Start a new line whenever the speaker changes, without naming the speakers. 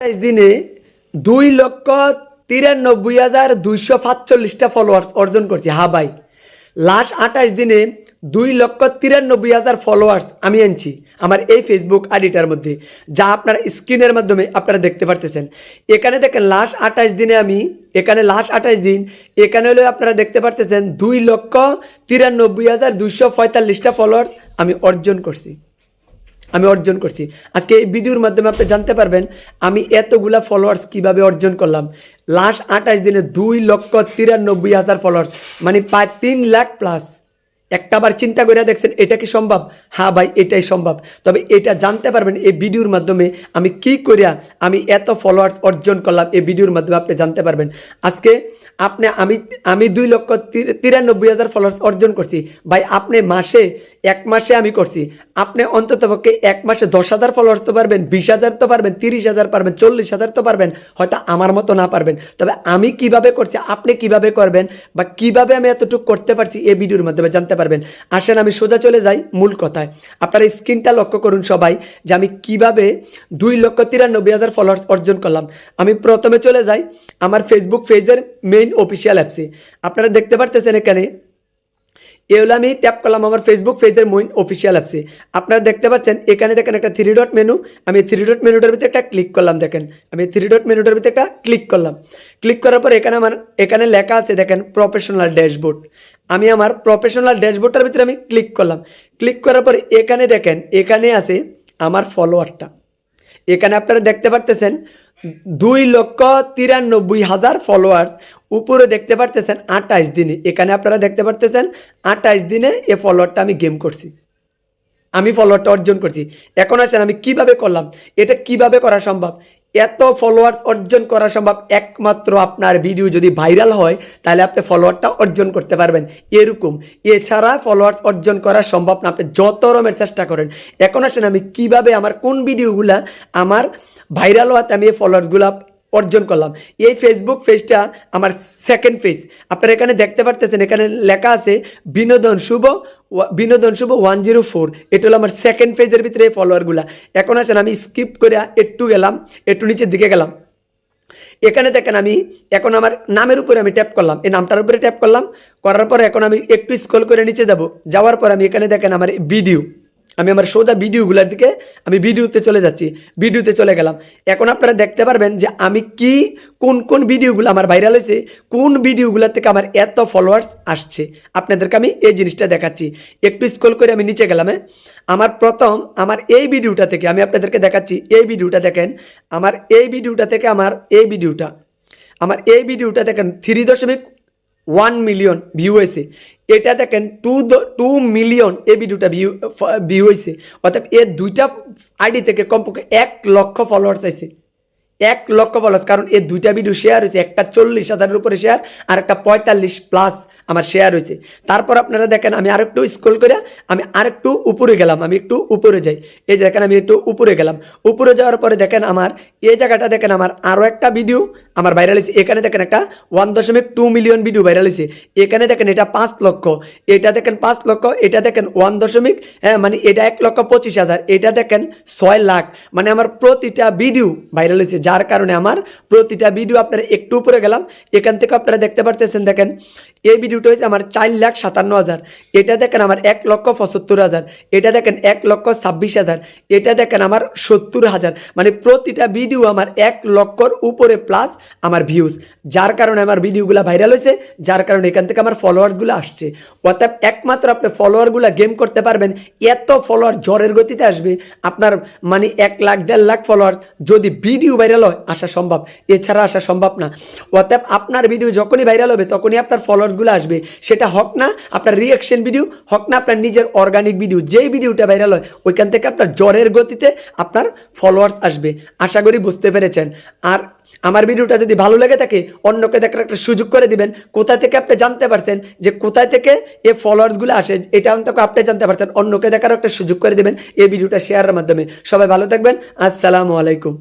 দিনে 2,93,245টা ফলোয়ার্স অর্জন করছি। হ্যাঁ ভাই, লাস্ট 28 দিনে 2,93,000 ফলোয়ার্স আমি আনছি আমার এই ফেসবুক আইডিটার মধ্যে, যা আপনারা স্ক্রিনের মাধ্যমে আপনারা দেখতে পারতেছেন। এখানে দেখেন লাস্ট 28 দিনে আমি লাস্ট 28 দিন এখানে হলে আপনারা দেখতে পারতেছেন 2,93,245টা ফলোয়ার্স আমি অর্জন করছি। আজকে এই ভিডিওর মাধ্যমে আপনি জানতে পারবেন আমি এতগুলা ফলোয়ার্স কিভাবে অর্জন করলাম। লাস্ট 28 দিনে 2,93,000 ফলোয়ার্স, মানে প্রায় 3 লাখ প্লাস। একটাবার চিন্তা করে দেখছেন এটা কি সম্ভব? হ্যাঁ ভাই, এটাই সম্ভব। তবে এটা জানতে পারবেন এই ভিডিওর মাধ্যমে আমি কি করিয়া আমি এত ফলোয়ার্স অর্জন করলাম। এই ভিডিওর মাধ্যমে আপনি জানতে পারবেন। আজকে আমি 2,93,000 ফলোয়ার্স অর্জন করছি ভাই। আপনি এক মাসে আমি করছি। আপনি অন্ততপক্ষে এক মাসে 10,000 ফলোয়ার্স তো পারবেন, 20,000 তো পারবেন, 30,000 পারবেন, 40,000 তো পারবেন। হয়তো আমার মতো না পারবেন, তবে আমি কিভাবে করছি, আপনি কিভাবে করবেন বা কিভাবে আমি এতটুকু করতে পারছি এই ভিডিওর মাধ্যমে জানতে পারবেন। আসেন আমি সোজা চলে যাই মূল কথায়। আপনারা স্ক্রিনটা লক্ষ্য করুন সবাই যে আমি কিভাবে 2,93,000 ফলোয়ার্স অর্জন করলাম। আমি প্রথমে চলে যাই আমার ফেসবুক পেজের মেইন অফিসিয়াল অ্যাপসে। আপনারা দেখতে পারতেছেন এখানে এগুলো আমি ট্যাপ করলাম আমার ফেসবুক পেজের মেইন অফিসিয়াল অ্যাপসে। আপনারা দেখতে পাচ্ছেন এখানে দেখেন একটা 3 ডট মেনু। আমি 3 ডট মেনুটার ভিতরে একটা ক্লিক করলাম। দেখেন আমি 3 ডট মেনুটার ভিতরে একটা ক্লিক করলাম। ক্লিক করার পর এখানে লেখা আছে দেখেন প্রফেশনাল ড্যাশবোর্ড। আমি আমার প্রফেশনাল ড্যাশবোর্ডটার ভিতরে আমি ক্লিক করলাম। ক্লিক করার পর এখানে দেখেন এখানে আছে আমার ফলোয়ারটা। এখানে আপনারা দেখতে পারতেছেন 2,93,000 ফলোয়ার্স। উপরে দেখতে পারতেছেন 28 দিনে। এখানে আপনারা দেখতে পারতেছেন 28 দিনে এই ফলোয়ারটা আমি গেম করছি, আমি ফলোয়ারটা অর্জন করছি। এখন আসেন আমি কিভাবে করলাম, এটা কিভাবে করা সম্ভব। এত ফলোয়ার্স অর্জন করা সম্ভব একমাত্র আপনার ভিডিও যদি ভাইরাল হয়, তাহলে আপনি ফলোয়ারটা অর্জন করতে পারবেন এরকম। এছাড়া ফলোয়ার্স অর্জন করা সম্ভব না, আপনি যত রকমের চেষ্টা করেন। এখন আসেন আমি কিভাবে আমার কোন ভিডিওগুলা আমার ভাইরাল হওয়াতে আমি এই ফলোয়ার্সগুলা অর্জন করলাম। এই ফেসবুক পেজটা আমার সেকেন্ড পেজ। আপনারা এখানে দেখতে পারতেছেন এখানে লেখা আছে বিনোদন শুভ 104। এটা হলো আমার সেকেন্ড পেজের ভিতরে এই ফলোয়ারগুলা। এখন আসেন আমি স্কিপ করে একটু নিচের দিকে গেলাম। এখানে দেখেন আমি এখন আমার নামের উপরে আমি ট্যাপ করলাম, এই নামটার উপরে ট্যাপ করলাম। করার পর এখন আমি একটু স্ক্রল করে নিচে যাওয়ার পর আমি এখানে দেখেন আমার ভিডিও, আমি আমার সোজা ভিডিওগুলোর দিকে আমি ভিডিওতে চলে যাচ্ছি। ভিডিওতে চলে গেলাম। এখন আপনারা দেখতে পারবেন যে আমি কোন ভিডিওগুলো আমার ভাইরাল হয়েছে, কোন ভিডিওগুলোর থেকে আমার এত ফলোয়ার্স আসছে। আপনাদেরকে আমি এই জিনিসটা দেখাচ্ছি। একটু স্ক্রল করে আমি নিচে গেলাম। আমার এই ভিডিওটা থেকে আমি আপনাদেরকে দেখাচ্ছি। এই ভিডিওটা দেখেন আমার এই ভিডিওটা দেখেন 3.1 মিলিয়ন ভিউ হয়েছে। এটা দেখেন 2 মিলিয়ন এই ভিডিওটা ভিউ হয়েছে। অর্থাৎ এর দুইটা আইডি থেকে কমপক্ষে 1 লক্ষ ফলোয়ার্স আছে। 1 লক্ষ ফলোয়ার্স, কারণ এই দুইটা ভিডিও শেয়ার হয়েছে। একটা 40,000-এর উপরে শেয়ার আর একটা 45+ আমার শেয়ার হয়েছে। তারপর আপনারা দেখেন আমি আরেকটু স্ক্রল করে আমি আরেকটু উপরে গেলাম। আমি একটু উপরে যাই। এই যে দেখেন আমি একটু উপরে গেলাম। উপরে যাওয়ার পরে দেখেন আমার এই জায়গাটা দেখেন আমার আরও একটা ভিডিও আমার ভাইরাল হয়েছে। এখানে দেখেন একটা 1.2 মিলিয়ন ভিডিও ভাইরাল হয়েছে। এখানে দেখেন এটা 5 লক্ষ, এটা দেখেন 5 লক্ষ, এটা দেখেন 1 মানে এটা 1,25,000, এটা দেখেন 6 লাখ। মানে আমার প্রতিটা ভিডিও ভাইরাল হয়েছে, যার কারণে আমার প্রতিটা ভিডিও আপনারা একটু উপরে গেলাম। এখান থেকে আপনারা দেখতে পারতেছেন দেখেন এই ভিডিওটা হয়েছে আমার 4,57,000, এটা দেখেন আমার 1,75,000, এটা দেখেন 1,26,000, এটা দেখেন আমার 70,000। মানে প্রতিটা ভিডিও আমার 1 লক্ষর উপরে প্লাস আমার ভিউজ, যার কারণে আমার ভিডিওগুলো ভাইরাল হয়েছে, যার কারণে এখান থেকে আমার ফলোয়ার্সগুলো আসছে। অর্থাৎ একমাত্র আপনি ফলোয়ারগুলো গেম করতে পারবেন। এত ফলোয়ার জ্বরের গতিতে আসবে আপনার, মানে 1 লাখ 1.5 লাখ ফলোয়ার যদি ভিডিও ভাইরাল হয় আসা সম্ভব, এছাড়া আসা সম্ভব না। অতএব আপনার ভিডিও যখনই ভাইরাল হবে তখনই আপনার ফলোয়ার্সগুলো আসবে। সেটা হোক না আপনার রিয়াকশন ভিডিও, হোক না আপনার নিজের অর্গানিক ভিডিও, যেই ভিডিওটা ভাইরাল হয় ওইখান থেকে আপনার জ্বরের গতিতে আপনার ফলোয়ার্স আসবে। আশা করি বুঝতে পেরেছেন। আর আমার ভিডিওটা যদি ভালো লেগে থাকে অন্যকে দেখার একটা সুযোগ করে দিবেন। কোথা থেকে আপনি জানতে পারছেন যে কোথায় থেকে এই ফলোয়ার্সগুলো আসে, এটা অন্তত আপনি জানতে পারতেন, অন্যকে দেখার একটা সুযোগ করে দিবেন এই ভিডিওটা শেয়ারের মাধ্যমে। সবাই ভালো থাকবেন। আসসালামু আলাইকুম।